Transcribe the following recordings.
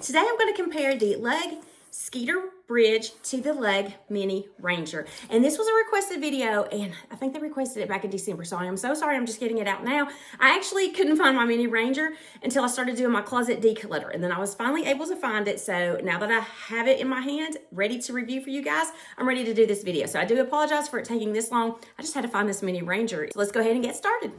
Today I'm going to compare the Lug Skeeter Bridge to the Lug Mini Ranger. And this was a requested video, and I think they requested it back in December, so I am so sorry I'm just getting it out now. I actually couldn't find my Mini Ranger until I started doing my closet declutter, and then I was finally able to find it. So now that I have it in my hand, ready to review for you guys, I'm ready to do this video. So I do apologize for it taking this long. I just had to find this Mini Ranger. So let's go ahead and get started.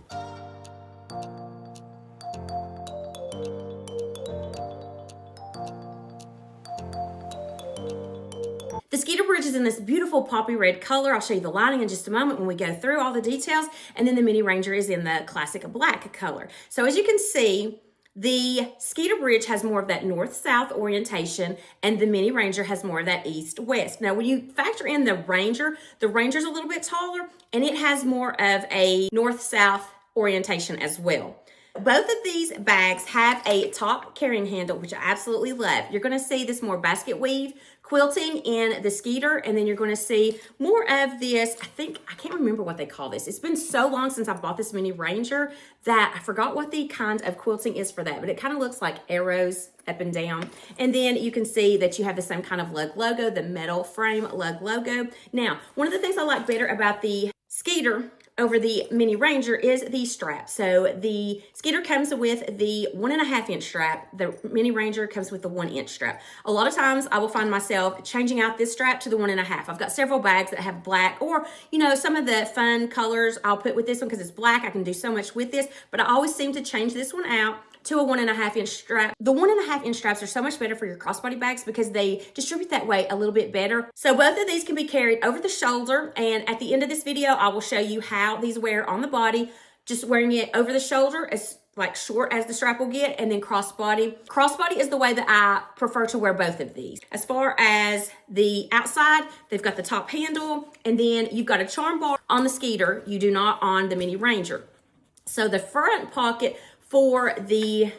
The Skeeter Bridge is in this beautiful poppy red color. I'll show you the lining in just a moment when we go through all the details. And then the Mini Ranger is in the classic black color. So as you can see, the Skeeter Bridge has more of that north-south orientation, and the Mini Ranger has more of that east-west. Now, when you factor in the Ranger's a little bit taller, and it has more of a north-south orientation as well. Both of these bags have a top carrying handle, which I absolutely love. You're going to see this more basket weave quilting in the Skeeter, and then you're going to see more of this. I can't remember what they call this. It's been so long since I bought this Mini Ranger that I forgot what the kind of quilting is for that, but it kind of looks like arrows up and down. And then you can see that you have the same kind of Lug logo, the metal frame Lug logo. Now, one of the things I like better about the Skeeter over the Mini Ranger is the strap. So the Skeeter comes with the 1.5 inch strap. The Mini Ranger comes with the 1 inch strap. A lot of times I will find myself changing out this strap to the 1.5. I've got several bags that have black, or some of the fun colors I'll put with this one because it's black. I can do so much with this, but I always seem to change this one out to a 1.5 inch strap. The 1.5 inch straps are so much better for your crossbody bags because they distribute that weight a little bit better. So both of these can be carried over the shoulder, and at the end of this video, I will show you how these wear on the body, just wearing it over the shoulder as like short as the strap will get, and then crossbody. Crossbody is the way that I prefer to wear both of these. As far as the outside, they've got the top handle, and then you've got a charm bar on the Skeeter. You do not on the Mini Ranger. So the front pocket for the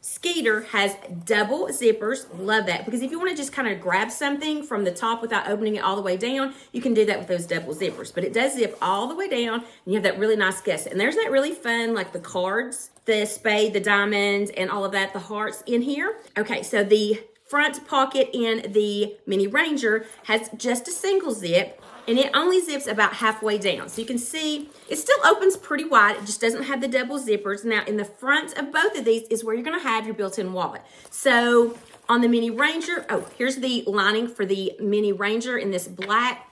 Skeeter has double zippers. Love that, because if you want to just kind of grab something from the top without opening it all the way down, you can do that with those double zippers. But it does zip all the way down, and you have that really nice gusset. And there's that really fun, like the cards, the spade, the diamonds, and all of that, the hearts in here. Okay, so the front pocket in the Mini Ranger has just a single zip, and it only zips about halfway down. So you can see it still opens pretty wide. It just doesn't have the double zippers. Now in the front of both of these is where you're gonna have your built-in wallet. So on the Mini Ranger, here's the lining for the Mini Ranger in this black.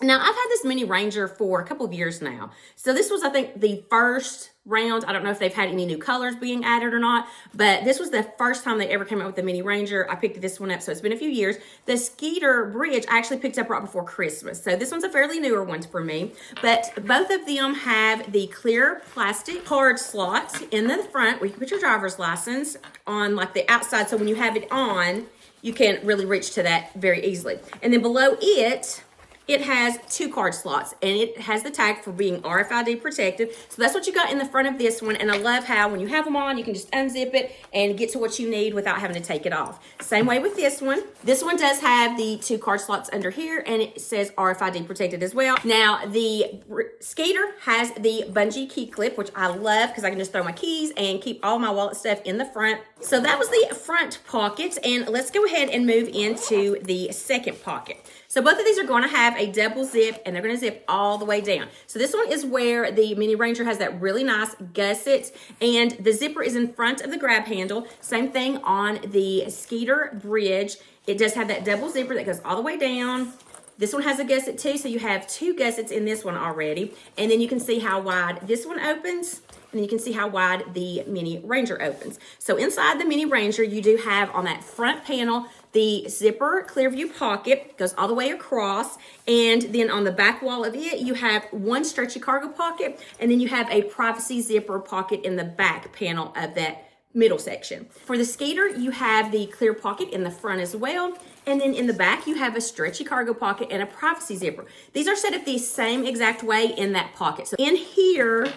Now I've had this Mini Ranger for a couple of years now. So this was, I think, the first round. I don't know if they've had any new colors being added or not, but this was the first time they ever came out with the Mini Ranger. I picked this one up, so it's been a few years. The Skeeter Bridge I actually picked up right before Christmas, so this one's a fairly newer one for me. But both of them have the clear plastic card slots in the front where you can put your driver's license on, like the outside, so when you have it on, you can really reach to that very easily. And then below it has 2 card slots, and it has the tag for being RFID protected. So that's what you got in the front of this one. And I love how when you have them on, you can just unzip it and get to what you need without having to take it off. Same way with this one. This one does have the 2 card slots under here, and it says RFID protected as well. Now the Skeeter has the bungee key clip, which I love because I can just throw my keys and keep all my wallet stuff in the front. So that was the front pocket, and let's go ahead and move into the second pocket. So both of these are going to have a double zip, and they're going to zip all the way down. So this one is where the Mini Ranger has that really nice gusset, and the zipper is in front of the grab handle. Same thing on the Skeeter Bridge. It does have that double zipper that goes all the way down. This one has a gusset too, so you have 2 gussets in this one already. And then you can see how wide this one opens, and then you can see how wide the Mini Ranger opens. So inside the Mini Ranger, you do have on that front panel the zipper clear view pocket, goes all the way across, and then on the back wall of it, you have 1 stretchy cargo pocket, and then you have a privacy zipper pocket in the back panel of that middle section. For the Skeeter, you have the clear pocket in the front as well, and then in the back, you have a stretchy cargo pocket and a privacy zipper. These are set up the same exact way in that pocket. So in here,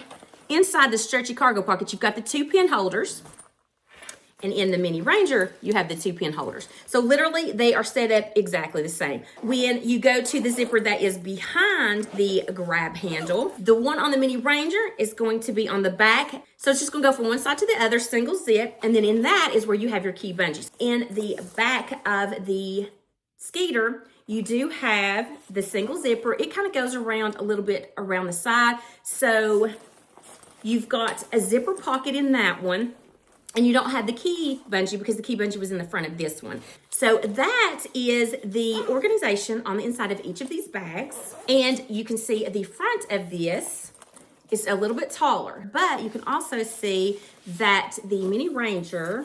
inside the stretchy cargo pocket, you've got the 2 pin holders. And in the Mini Ranger, you have the 2 pin holders. So literally, they are set up exactly the same. When you go to the zipper that is behind the grab handle, the one on the Mini Ranger is going to be on the back. So it's just gonna go from one side to the other, single zip. And then in that is where you have your key bungees. In the back of the Skeeter, you do have the single zipper. It kind of goes around a little bit around the side. So you've got a zipper pocket in that one. And you don't have the key bungee because the key bungee was in the front of this one. So that is the organization on the inside of each of these bags. And you can see the front of this is a little bit taller, but you can also see that the Mini Ranger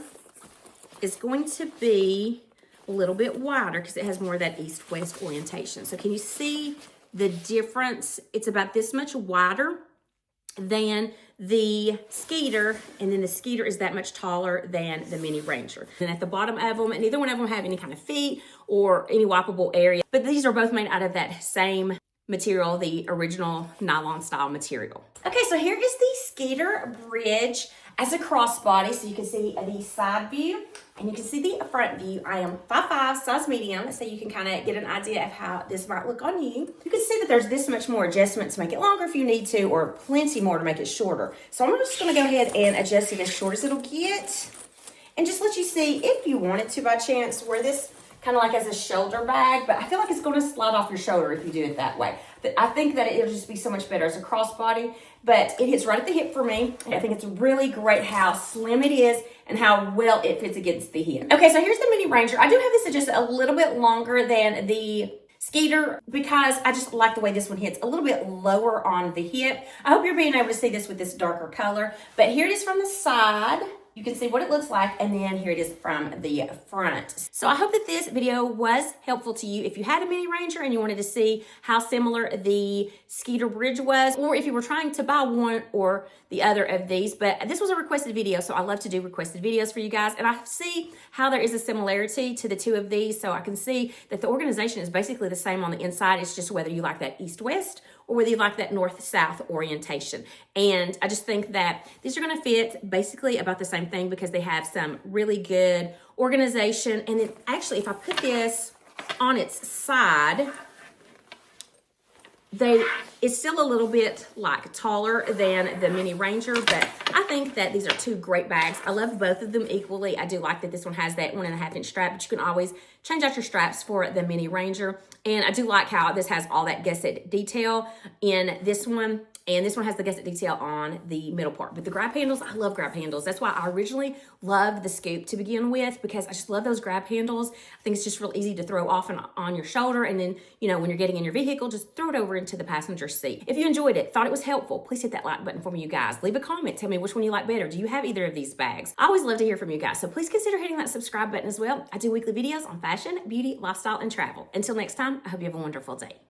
is going to be a little bit wider because it has more of that east-west orientation. So can you see the difference? It's about this much wider than the Skeeter, and then the Skeeter is that much taller than the Mini Ranger. And at the bottom of them, neither one of them have any kind of feet or any wipeable area, but these are both made out of that same material, the original nylon style material. Okay, so here is the Skeeter Bridge as a crossbody. So you can see the side view and you can see the front view. I am 5'5", size medium, so you can kind of get an idea of how this might look on you. You can see that there's this much more adjustment to make it longer if you need to, or plenty more to make it shorter. So I'm just gonna go ahead and adjust it as short as it'll get, and just let you see if you wanted to by chance wear this kind of like as a shoulder bag, but I feel like it's going to slide off your shoulder if you do it that way. But I think that it'll just be so much better as a crossbody, but it hits right at the hip for me. I think it's really great how slim it is and how well it fits against the hip. Okay, so here's the Mini Ranger. I do have this adjusted a little bit longer than the Skeeter because I just like the way this one hits a little bit lower on the hip. I hope you're being able to see this with this darker color, but here it is from the side. You can see what it looks like, and then here it is from the front. So I hope that this video was helpful to you. If you had a Mini Ranger and you wanted to see how similar the Skeeter Bridge was, or if you were trying to buy one or the other of these, but this was a requested video, so I love to do requested videos for you guys, and I see how there is a similarity to the two of these, so I can see that the organization is basically the same on the inside. It's just whether you like that east-west or whether you like that north-south orientation. And I just think that these are gonna fit basically about the same thing because they have some really good organization. And then actually, if I put this on its side, it's still a little bit like taller than the Mini Ranger, but I think that these are two great bags. I love both of them equally. I do like that this one has that 1.5-inch strap, but you can always change out your straps for the Mini Ranger. And I do like how this has all that gusset detail in this one. And this one has the gusset detail on the middle part. But the grab handles, I love grab handles. That's why I originally loved the Scoop to begin with, because I just love those grab handles. I think it's just real easy to throw off and on your shoulder. And then, you know, when you're getting in your vehicle, just throw it over into the passenger seat. If you enjoyed it, thought it was helpful, please hit that like button for me, you guys. Leave a comment. Tell me which one you like better. Do you have either of these bags? I always love to hear from you guys. So please consider hitting that subscribe button as well. I do weekly videos on fashion, beauty, lifestyle, and travel. Until next time, I hope you have a wonderful day.